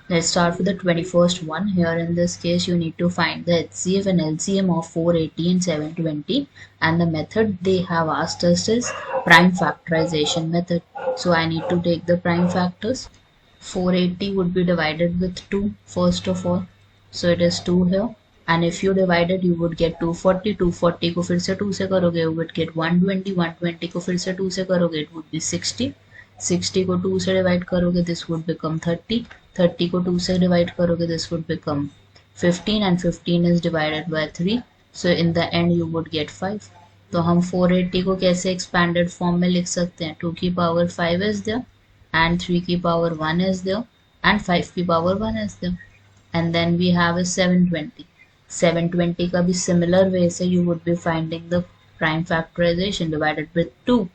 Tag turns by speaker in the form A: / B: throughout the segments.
A: Let's start with the 21st one. Here in this case, you need to find the HCF and LCM of 480 and 720, and the method they have asked us is prime factorization method. So I need to take the prime factors. 480 would be divided with 2 first of all. So it is 2 here. And if you divide it, you would get 240. 240 को फिर से 2 से करोगे, you would get 120. 120 को फिर से 2 से करोगे, it would be 60. 60 को 2 से डिवाइड करोगे, this would become 30. 30 को 2 से डिवाइड करोगे, this would become 15, and 15 is divided by 3. So in the end you would get 5. तो हम 480 को कैसे expanded form में लिख सकते हैं? 2 की power 5 is there, and 3 की power 1 is there, and 5 की power 1 is there. And then we have a 720. 720 का भी similar way से you would be finding the prime factorization divided with 2.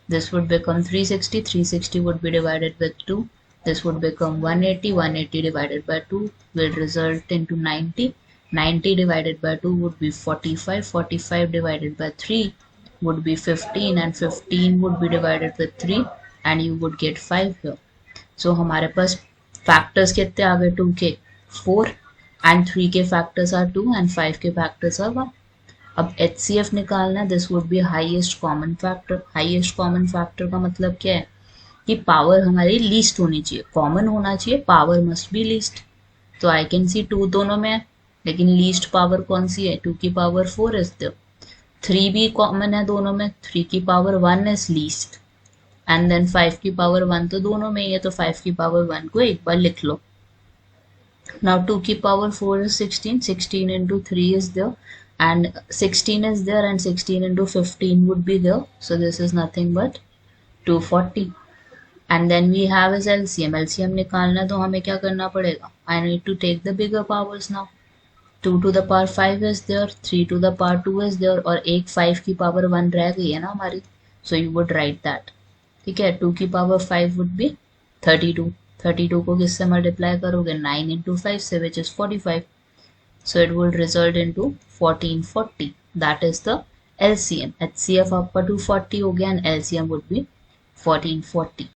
A: This would become 360. 360 would be divided with 2. This would become 180. 180 divided by 2 will result into 90. 90 divided by 2 would be 45. 45 divided by 3 would be 15, and 15 would be divided with 3, and you would get 5 here. So हमारे पास factors कितने आ गए? 2 के 4, and 3 के factors are 2, and 5 के factors are 1. अब HCF निकालना है, this would be highest common factor. Highest common factor का मतलब क्या है कि पावर हमारी लीस्ट होनी चाहिए, कॉमन होना चाहिए, पावर मस्ट बी लीस्ट. तो आई कैन सी 2 दोनों में है, लेकिन लीस्ट पावर कौन सी है? 2 की पावर 4 इज देयर. 3 भी कॉमन है दोनों में, 3 की power 1 is least, and then 5 की पावर 1 तो दोनों में ही है, तो 5 की पावर 1 को एक बार लिख लो. Now 2 की power 4 is 16. 16 into 3 is there, and 16 is there, and 16 into 15 would be there. So this is nothing but 240. And then we have is LCM. LCM निकालना तो हमें क्या करना पड़ेगा? I need to take the bigger powers now. 2 to the power 5 is there, 3 to the power 2 is there, और एक 5 की power 1 रह गई है ना हमारी. So you would write that. ठीक है, 2 की power 5 would be 32. 32 को किससे मल्टीप्लाई करोगे? 9 into 5 से, which is 45. So it will result into 1440. That is the LCM. HCF आपका 240 हो गया, and LCM would be 1440.